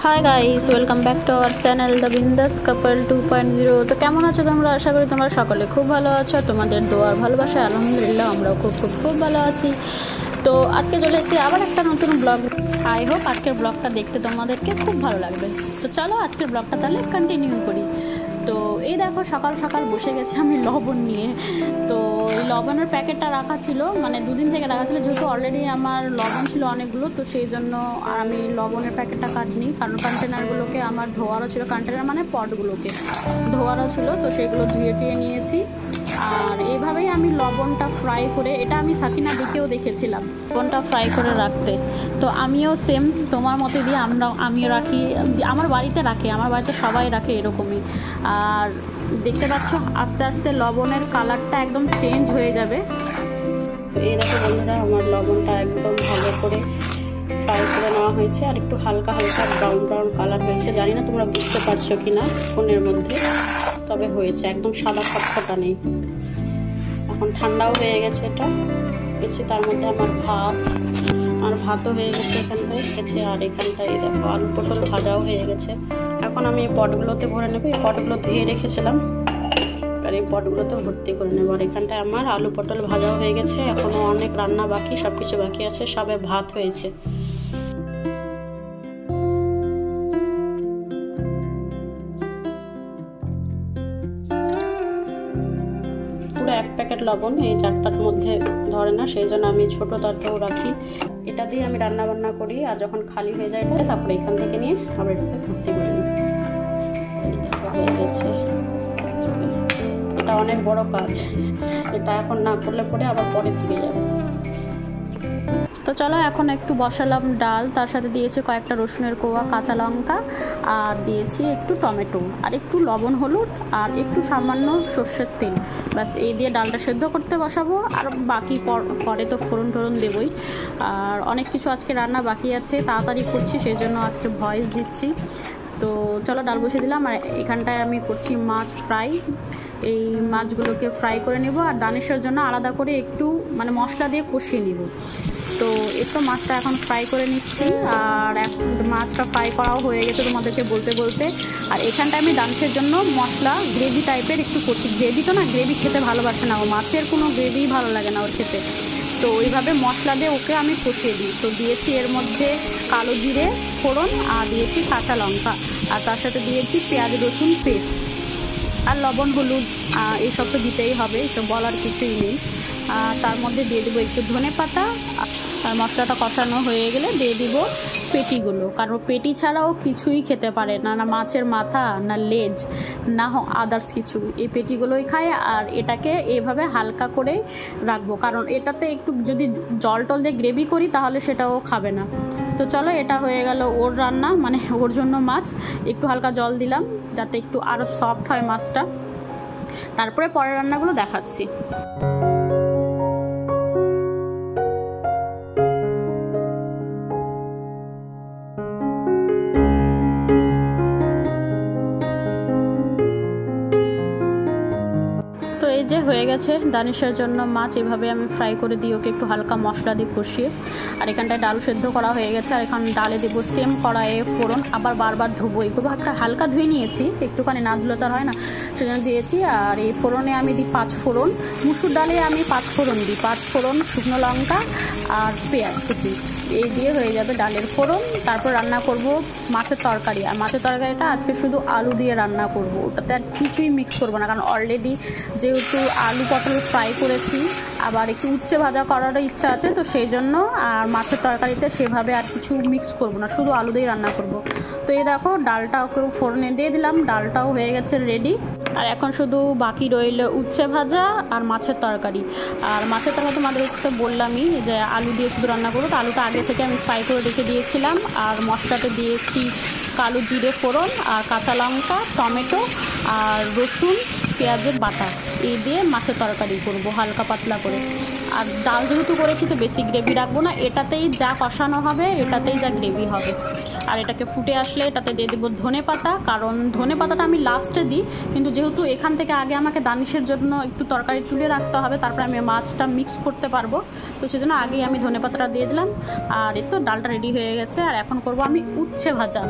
Hi guys, welcome back to our channel the বিন্দাস কাপল 2.0। তো কেমন আছো তোমরা? আশা করি তোমরা সকলে খুব ভালো আছো। তোমাদের দোয়ার ভালোবাসা আলহামদুলিল্লাহ আমরাও খুব ভালো আছি। তো আজকে চলে এসেছি আবার একটা নতুন ব্লগ। আই হোপ আজকের ব্লগটা দেখতে তোমাদেরকে খুব ভালো লাগবে। তো চলো আজকের ব্লগটা তাহলে কন্টিনিউ করি। তো এই দেখো সকাল সকাল বসে গেছি আমি লবণ নিয়ে। তো এই লবণের প্যাকেটটা রাখা ছিল, মানে দুদিন থেকে রাখা ছিল, যেহেতু অলরেডি আমার লবণ ছিল অনেকগুলো, তো সেই জন্য আমি লবণের প্যাকেটটা কাটিনি, কারণ কন্টেনারগুলোকে আমার ধোয়ারও ছিল, কন্টেনার মানে পটগুলোকে ধোয়ারও ছিল, তো সেগুলো ধুয়ে টুয়ে নিয়েছি। আর এইভাবেই আমি লবণটা ফ্রাই করে, এটা আমি সাকিনা দিকেও দেখেছিলাম লবণটা ফ্রাই করে রাখতে। তো আমিও সেম তোমার মতো দিয়ে আমিও রাখি, আমার বাড়িতে রাখে, আমার বাড়িতে সবাই রাখে এরকমই। আর দেখতে পাচ্ছ আস্তে আস্তে লবণের কালারটা একদম চেঞ্জ হয়ে যাবে। এই দেখো বন্ধুরা, আমার লবণটা একদম ভালো করে ফ্রাই করে নেওয়া হয়েছে, আর একটু হালকা হালকা ব্রাউন কালার হয়েছে। জানি না তোমরা বুঝতে পারছো কি না ফোনের মধ্যে, তবে হয়েছে, একদম সাদা খটখটা নেই। এখন ঠান্ডাও হয়ে গেছে এটা বেশি। তার মধ্যে আমার ভাতও হয়ে গেছে এখানটায় গেছে, আর এখানটায় দেখো আলু পটল ভাজাও হয়ে গেছে। এখন আমি এই পটগুলোতে ভরে নেবো। এই পটগুলো ধুয়ে রেখেছিলাম, আর এই পটগুলোতে ভর্তি করে নেবো। আর এখানটায় আমার আলু পটল ভাজাও হয়ে গেছে, এখনও অনেক রান্না বাকি, সব কিছু বাকি আছে, সবে ভাত হয়েছে। পুরো এক প্যাকেট লবণ এই চারটার মধ্যে ধরে না, সেই জন্য আমি ছোটো তারতেও রাখি। এটা দিয়ে আমি রান্না বান্না করি, আর যখন খালি হয়ে যায় এটা, তারপরে এখান থেকে নিয়ে আবার এটাতে ভর্তি করে নিই। হয়ে গেছে, এটা অনেক বড় কাজ, এটা এখন না করলে পরে আবার পরে থেকে যাবে। তো চলো এখন একটু বসালাম ডাল, তার সাথে দিয়েছি কয়েকটা রসুনের কোয়া, কাঁচা লঙ্কা, আর দিয়েছি একটু টমেটো, আর একটু লবণ হলুদ, আর একটু সামান্য সর্ষের তেল। ব্যাস এই দিয়ে ডালটা সেদ্ধ করতে বসাবো, আর বাকি পরে তো ফোড়ন টোড়ন দেবই। আর অনেক কিছু আজকে রান্না বাকি আছে, তাড়াতাড়ি করছি, সেই জন্য আজকে ভয়েস দিচ্ছি। তো চলো ডাল বসিয়ে দিলাম, আর এখানটায় আমি করছি মাছ ফ্রাই। এই মাছগুলোকে ফ্রাই করে নেব, আর দানিশের জন্য আলাদা করে একটু মানে মশলা দিয়ে কষিয়ে নেব। তো একটু মাছটা এখন ফ্রাই করে নিচ্ছি, আর মাছটা ফ্রাই করাও হয়ে গেছে তোমাদেরকে বলতে বলতে। আর এখানটায় আমি দানিশের জন্য মশলা গ্রেভি টাইপের একটু করছি। গ্রেভি তো না, গ্রেভি খেতে ভালোবাসে না ও, মাছের কোনো গ্রেভি ভালো লাগে না ওর খেতে। তো ওইভাবে মশলা দিয়ে ওকে আমি কষিয়ে দিই। তো দিয়েছি এর মধ্যে কালো জিরে ফোড়ন, আর দিয়েছি কাঁচা লঙ্কা, আর তার সাথে দিয়েছি পেঁয়াজ রসুন পেস্ট, আর লবণ হলুদ, এইসব তো দিতেই হবে, এসব বলার কিছুই নেই। তার মধ্যে দিয়ে দেবো একটু ধনে পাতা, আর মশলাটা কষানো হয়ে গেলে দিয়ে দিব পেটিগুলো, কারণ পেটি ছাড়াও কিছুই খেতে পারে না, না মাছের মাথা, না লেজ, না আদার্স কিছু, এই পেটিগুলোই খায়। আর এটাকে এইভাবে হালকা করে রাখবো, কারণ এটাতে একটু যদি জল টল দিয়ে গ্রেভি করি তাহলে সেটাও খাবে না। তো চলো এটা হয়ে গেল ওর রান্না, মানে ওর জন্য মাছ। একটু হালকা জল দিলাম যাতে একটু আরও সফট হয় মাছটা, তারপরে পরের রান্নাগুলো দেখাচ্ছি। তো এই যে হয়ে গেছে দানিশের জন্য মাছ, এভাবে আমি ফ্রাই করে দিই ওকে একটু হালকা মশলা দিয়ে কষিয়ে। আর এখানটায় ডাল সেদ্ধ করা হয়ে গেছে, আর এখন ডালে দেবো সেম কড়াইয়ে ফোড়ন, আবার বারবার ধুবো, এগুলো একটা হালকা ধুয়ে নিয়েছি, একটুখানি না ধুলে তার হয় না, সেজন্য দিয়েছি। আর এই ফোড়নে আমি দিই 5 ফোড়ন, মুসুর ডালে আমি 5 ফোড়ন দিই, 5 ফোড়ন, শুকনো লঙ্কা আর পেঁয়াজ কুচি, এই দিয়ে হয়ে যাবে ডালের ফোড়ন। তারপর রান্না করব মাছের তরকারি, আর মাছের তরকারিটা আজকে শুধু আলু দিয়ে রান্না করব, ওটাতে আর কিছুই মিক্স করবো না, কারণ অলরেডি যেহেতু আলু পটল ফ্রাই করেছি, আবার একটু উচ্ছে ভাজা করারও ইচ্ছা আছে, তো সেই জন্য আর মাছের তরকারিতে সেভাবে আর কিছু মিক্স করব না, শুধু আলু দিয়েই রান্না করব। তো এই দেখো ডালটা ওকেও ফোড়নে দিয়ে দিলাম, ডালটাও হয়ে গেছে রেডি। আর এখন শুধু বাকি রইল উচ্ছে ভাজা আর মাছের তরকারি। আর মাছের তরকারি তোমাদেরকে বললামই যে আলু দিয়ে শুধু রান্না করবো, তো আলুটা আগে থেকে আমি ফ্রাই করে রেখে দিয়েছিলাম। আর মশলাতে দিয়েছি কালো জিরে ফোড়ন, আর কাঁচা লঙ্কা, টমেটো, আর রসুন পেঁয়াজের বাটা, এই দিয়ে মাছের তরকারি করব হালকা পাতলা করে। আর ডাল যেহেতু করেছি তো বেশি গ্রেভি রাখবো না, এটাতেই যা কষানো হবে এটাতেই যা গ্রেভি হবে। আর এটাকে ফুটে আসলে এটাতে দিয়ে দেবো ধনে পাতা, কারণ ধনে পাতাটা আমি লাস্টে দিই, কিন্তু যেহেতু এখান থেকে আগে আমাকে গার্নিশের জন্য একটু তরকারি তুলে রাখতে হবে, তারপরে আমি মাছটা মিক্স করতে পারবো, তো সেজন্য আগেই আমি ধনে পাতাটা দিয়ে দিলাম। আর এই তো ডালটা রেডি হয়ে গেছে। আর এখন করব আমি উচ্ছে ভাজা।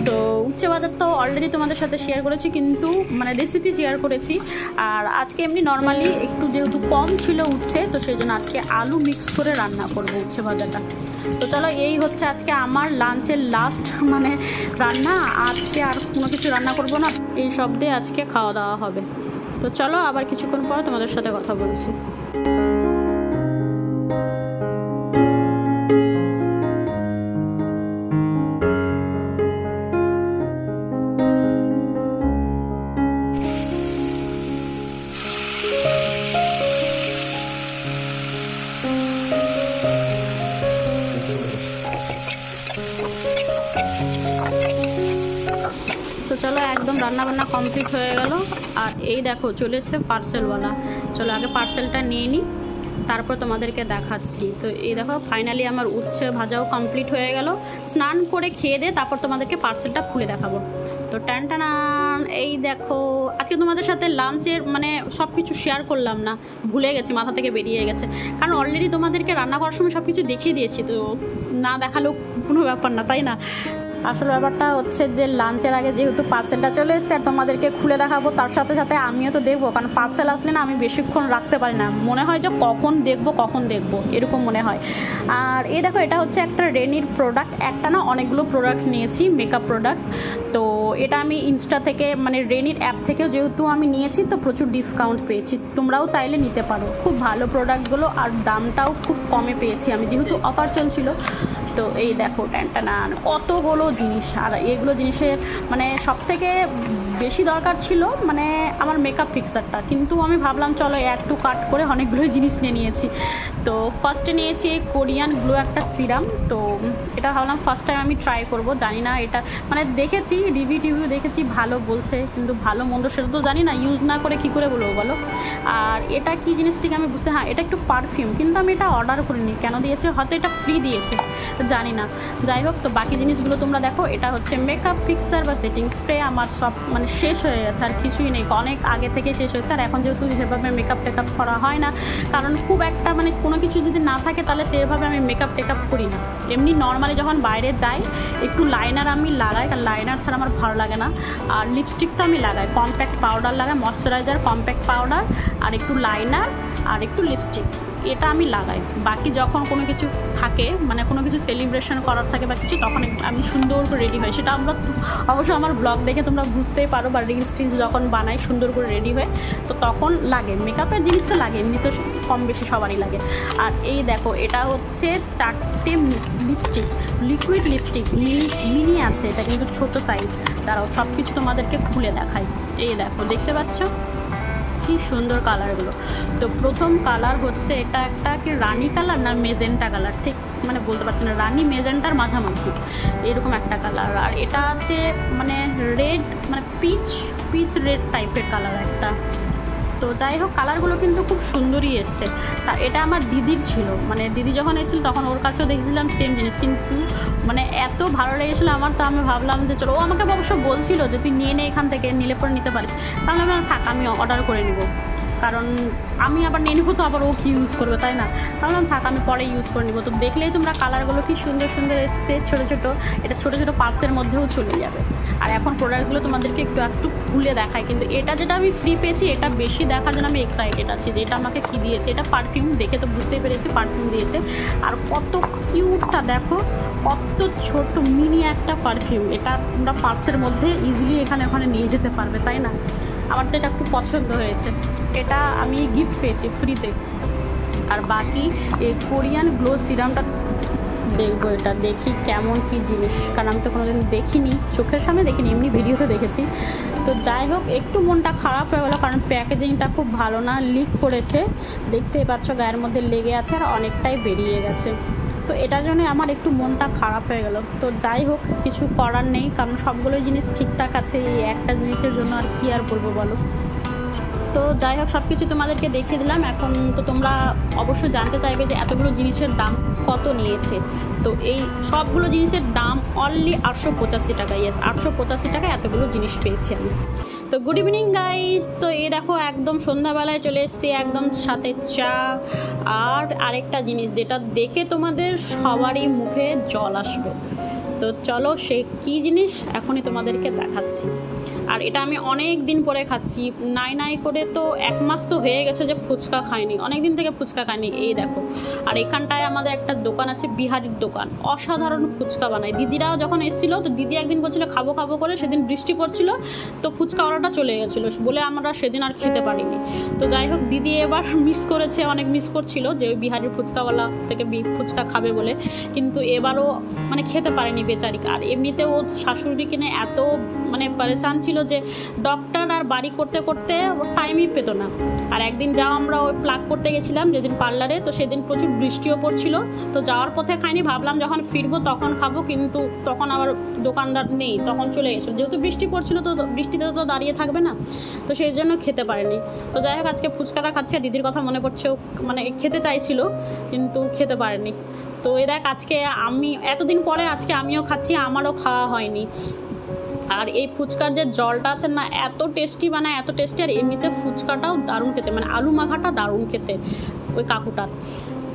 তো উচ্ছে ভাজা তো অলরেডি তোমাদের সাথে শেয়ার করেছি, কিন্তু মানে রেসিপি শেয়ার করেছি। আর আজকে এমনি নর্মালি একটু যেহেতু কম ছিল উচ্ছে, তো সেই জন্য আজকে আলু মিক্স করে রান্না করবো উচ্ছে ভাজাটা। তো চলো, এই হচ্ছে আজকে আমার লাঞ্চের লাস্ট মানে রান্না। আজকে আর কোনো কিছু রান্না করব না, এই সব দিয়ে আজকে খাওয়া দাওয়া হবে। তো চলো আবার কিছুক্ষণ পর তোমাদের সাথে কথা বলছি। তো চলো, একদম রান্নাবান্না কমপ্লিট হয়ে গেল। আর এই দেখো চলে এসছে পার্সেলওয়ালা। চলো আগে পার্সেলটা নিয়ে নিই, তারপর তোমাদেরকে দেখাচ্ছি। তো এই দেখো ফাইনালি আমার উচ্ছে ভাজাও কমপ্লিট হয়ে গেল। স্নান করে খেয়ে দিয়ে তারপর তোমাদেরকে পার্সেলটা খুলে দেখাবো। তো টান, এই দেখো আজকে তোমাদের সাথে লাঞ্চের মানে সব কিছু শেয়ার করলাম না, ভুলে গেছি, মাথা থেকে বেরিয়ে গেছে, কারণ অলরেডি তোমাদেরকে রান্না করার সময় সব কিছু দেখিয়ে দিয়েছি, তো না দেখালেও কোনো ব্যাপার না, তাই না? আসলে ব্যাপারটা হচ্ছে যে লাঞ্চের আগে যেহেতু পার্সেলটা চলে এসেছে আর তোমাদেরকে খুলে দেখাবো, তার সাথে সাথে আমিও তো দেখবো, কারণ পার্সেল আসলে না আমি বেশিক্ষণ রাখতে পারি না, মনে হয় যে কখন দেখবো এরকম মনে হয়। আর এই দেখো এটা হচ্ছে একটা রেনির প্রোডাক্ট, একটা না অনেকগুলো প্রোডাক্টস নিয়েছি, মেকআপ প্রোডাক্টস। তো এটা আমি ইনস্টা থেকে মানে রেনির অ্যাপ থেকেও যেহেতু আমি নিয়েছি, তো প্রচুর ডিসকাউন্ট পেয়েছি, তোমরাও চাইলে নিতে পারো। খুব ভালো প্রোডাক্টগুলো, আর দামটাও খুব কমে পেয়েছি আমি, যেহেতু অফার চলছিল। তো এই দেখো টান কতগুলো জিনিস। আর এগুলো জিনিসের মানে সবথেকে বেশি দরকার ছিল মানে আমার মেকআপ ফিক্সারটা, কিন্তু আমি ভাবলাম চলো অ্যাড টু কার্ট করে অনেকগুলো জিনিস নিয়েছি। তো ফার্স্টে নিয়েছি কোরিয়ান গ্লো একটা সিরাম। তো এটা ভাবলাম ফার্স্ট টাইম আমি ট্রাই করব, জানি না এটা মানে দেখেছি রিভিউ দেখেছি ভালো বলছে, কিন্তু ভালো মন্দ সেটা তো জানি না, ইউজ না করে কী করে বলবো বলো। আর এটা কি জিনিস ঠিক আমি বুঝতে, হ্যাঁ এটা একটু পারফিউম, কিন্তু আমি এটা অর্ডার করিনি, কেন দিয়েছে, হয়তো এটা ফ্রি দিয়েছে, জানি না। যাই হোক, তো বাকি জিনিসগুলো তোমরা দেখো। এটা হচ্ছে মেকআপ ফিক্সার বা সেটিং স্প্রে, আমার সব মানে শেষ হয়ে গেছে, আর কিছুই নেই, অনেক আগে থেকে শেষ হয়েছে। আর এখন যেহেতু সেভাবে মেকআপ টেকআপ করা হয় না, কারণ খুব একটা মানে কোনো কিছু যদি না থাকে তাহলে সেভাবে আমি মেকআপ টেকআপ করি না। এমনি নর্মালি যখন বাইরে যাই একটু লাইনার আমি লাগাই, কারণ লাইনার ছাড়া আমার ভালো লাগে না। আর লিপস্টিক তো আমি লাগাই, কম্প্যাক্ট পাউডার লাগাই, ময়শ্চারাইজার, কম্প্যাক্ট পাউডার, আর একটু লাইনার, আর একটু লিপস্টিক, এটা আমি লাগাই। বাকি যখন কোনো কিছু থাকে মানে কোনো কিছু সেলিব্রেশন করার থাকে বা কিছু, তখন আমি সুন্দর করে রেডি হই। সেটা আমরা অবশ্য আমার ব্লগ দেখে তোমরা বুঝতেই পারো, বা রিলস টিলস যখন বানাই সুন্দর করে রেডি হয়ে, তো তখন লাগে মেকআপের জিনিস তো লাগে, এমনি তো কম বেশি সবারই লাগে। আর এই দেখো এটা হচ্ছে 4টে লিপস্টিক, লিকুইড লিপস্টিক, মিনি আছে, এটা কিন্তু ছোটো সাইজ। তারাও সব কিছু তোমাদেরকে খুলে দেখাই। এই দেখো দেখতে পাচ্ছ কি সুন্দর কালারগুলো। তো প্রথম কালার হচ্ছে এটা একটা কি রানি কালার না মেজেন্টা কালার, ঠিক মানে বলতে পারছি না, রানি মেজেন্টার মাঝামাঝি এরকম একটা কালার। আর এটা আছে মানে রেড মানে পিচ রেড টাইপের কালার একটা। তো যাই হোক কালারগুলো কিন্তু খুব সুন্দরই এসছে। তা এটা আমার দিদির ছিল, মানে দিদি যখন এসেছিল তখন ওর কাছেও দেখছিলাম সেম জিনিস, কিন্তু মানে এত ভালো লেগেছিলো আমার, তো আমি ভাবলাম যে চলো, ও আমাকে অবশ্য বলছিল যে তুই নিয়ে নে এখান থেকে, নিলে পরে নিতে পারিস, তাহলে আমি থাক আমি অর্ডার করে নিব, কারণ আমি আবার নিয়ে নিবো তো আবার ও কি ইউজ করবে, তাই না? তাহলে আমি থাক আমি পরে ইউজ করে নিবো। তো দেখলেই তোমরা কালারগুলো কি সুন্দর সুন্দর এসছে, ছোটো ছোটো, এটা ছোটো ছোটো পার্সের মধ্যেও চলে যাবে। আর এখন প্রোডাক্টগুলো তোমাদেরকে একটু খুলে দেখায়, কিন্তু এটা যেটা আমি ফ্রি পেয়েছি এটা বেশি দেখার জন্য আমি এক্সাইটেড আছি যে এটা আমাকে কী দিয়েছে। এটা পারফিউম, দেখে তো বুঝতেই পেরেছি পারফিউম দিয়েছে। আর কত কিউটসা দেখো, কত ছোট মিনি একটা পারফিউম, এটা তোমরা পার্সের মধ্যে ইজিলি এখানে ওখানে নিয়ে যেতে পারবে, তাই না? আমার তো এটা খুব পছন্দ হয়েছে, এটা আমি গিফট পেয়েছি ফ্রিতে। আর বাকি এই কোরিয়ান গ্লো সিরামটা দেখবো, এটা দেখি কেমন কি জিনিস, কারণ আমি তো কোনোদিন দেখিনি, চোখের সামনে দেখিনি, এমনি ভিডিওতে দেখেছি। তো যাই হোক একটু মনটা খারাপ হয়ে গেলো, কারণ প্যাকেজিংটা খুব ভালো না, লিক করেছে, দেখতেই পাচ্ছ গায়ের মধ্যে লেগে আছে আর অনেকটাই বেরিয়ে গেছে। তো এটার জন্য আমার একটু মনটা খারাপ হয়ে গেল। তো যাই হোক কিছু করার নেই, কারণ সবগুলো জিনিস ঠিকঠাক আছে, এই একটা জিনিসের জন্য আর কি আর বলবো বলো। তো যাই হোক সব কিছু তোমাদেরকে দেখিয়ে দিলাম। এখন তো তোমরা অবশ্যই জানতে চাইবে যে এতগুলো জিনিসের দাম কত নিয়েছে। তো এই সবগুলো জিনিসের দাম অনলি 885 টাকা। ইয়েস, 885 টাকা এতগুলো জিনিস পেয়েছি আমি। তো গুড ইভিনিং গাইজ। তো এই দেখো একদম সন্ধ্যাবেলায় চলে এসেছি, একদম সাথে চা আর আরেকটা জিনিস যেটা দেখে তোমাদের সবারই মুখে জল আসবে। তো চলো সে কী জিনিস এখনই তোমাদেরকে দেখাচ্ছি। আর এটা আমি অনেক দিন পরে খাচ্ছি, নাই করে তো 1 মাস তো হয়ে গেছে যে ফুচকা খাইনি, অনেক দিন থেকে ফুচকা খাইনি। এই দেখো, আর এখানটায় আমাদের একটা দোকান আছে, বিহারির দোকান, অসাধারণ ফুচকা বানায়। দিদিরাও যখন এসেছিলো তো দিদি একদিন বলছিল খাবো করে, সেদিন বৃষ্টি পড়ছিল তো ফুচকা অর্ডারটা চলে গেছিলো বলে আমরা সেদিন আর খেতে পারিনি। তো যাই হোক দিদি এবার মিস করেছে, অনেক মিস করছিল যে ওই বিহারির ফুচকাওয়ালা থেকে ফুচকা খাবে বলে, কিন্তু এবারও মানে খেতে পারেনি বেচারি। আর এমনিতে ও শাশুড়ি কিনে এত মানে পরেশান ছিল যে ডক্টর আর বাড়ি করতে টাইমই পেত না। আর একদিন যাও আমরা ওই প্লাগ করতে গেছিলাম যেদিন পার্লারে, তো সেদিন প্রচুর বৃষ্টিও পড়ছিল। তো যাওয়ার পথে খাইনি, ভাবলাম যখন ফিরবো তখন খাবো, কিন্তু তখন আবার দোকানদার নেই, তখন চলে গেছিলো। যেহেতু বৃষ্টি পড়ছিল তো বৃষ্টিতে তো দাঁড়িয়ে থাকবে না, তো সেই জন্য খেতে পারেনি। তো যাই হোক আজকে ফুচকাটা খাচ্ছে, দিদির কথা মনে পড়ছে, মানে খেতে চাইছিল কিন্তু খেতে পারেনি। তো এই দেখ আজকে আমি এতদিন পরে আজকে আমিও খাচ্ছি, আমারও খাওয়া হয়নি। আর এই ফুচকার যে জলটা আছে না, এত টেস্টি বানায়, এত টেস্টি। আর এমনিতে ফুচকাটাও দারুণ খেতে, মানে আলু মাখাটা দারুণ খেতে ওই কাকুটার।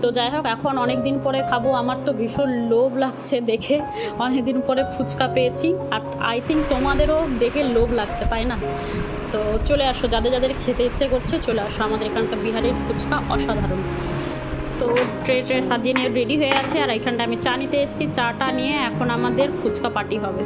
তো যাই হোক এখন অনেক দিন পরে খাবো, আমার তো ভীষণ লোভ লাগছে দেখে, অনেক দিন পরে ফুচকা পেয়েছি। আর আই থিঙ্ক তোমাদেরও দেখে লোভ লাগছে, তাই না? তো চলে আসো, যাদের খেতে ইচ্ছে করছে চলে আসো, আমাদের এখানকার বিহারের ফুচকা অসাধারণ। তো ট্রে সাজিয়ে নিয়ে রেডি হয়ে আছে, আর এখানটা আমি চা নিতে এসেছি, চাটা নিয়ে এখন আমাদের ফুচকা পার্টি হবে।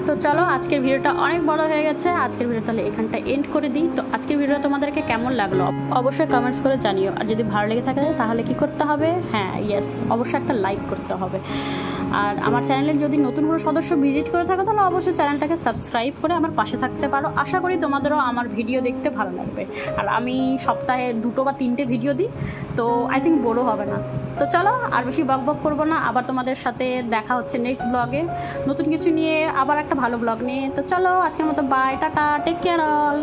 তো চলো আজকের ভিডিওটা অনেক বড় হয়ে গেছে, আজকের ভিডিও তাহলে এখানটা এন্ড করে দিই। তো আজকের ভিডিওটা তোমাদেরকে কেমন লাগলো অবশ্যই কমেন্টস করে জানিও। আর যদি ভালো লেগে থাকে তাহলে কি করতে হবে? হ্যাঁ ইয়েস, অবশ্যই একটা লাইক করতে হবে। আর আমার চ্যানেলের যদি নতুন কোনো সদস্য ভিজিট করে থাকো তাহলে অবশ্যই চ্যানেলটাকে সাবস্ক্রাইব করে আমার পাশে থাকতে পারো। আশা করি তোমাদেরও আমার ভিডিও দেখতে ভালো লাগবে। আর আমি সপ্তাহে 2 বা 3টে ভিডিও দিই, তো আই থিঙ্ক বড়ো হবে না। তো চলো আর বেশি বক করবো না, আবার তোমাদের সাথে দেখা হচ্ছে নেক্সট ব্লগে নতুন কিছু নিয়ে, আবার একটা ভালো ব্লগ নিয়ে। তো চলো আজকের মতো bye, tata, take care all.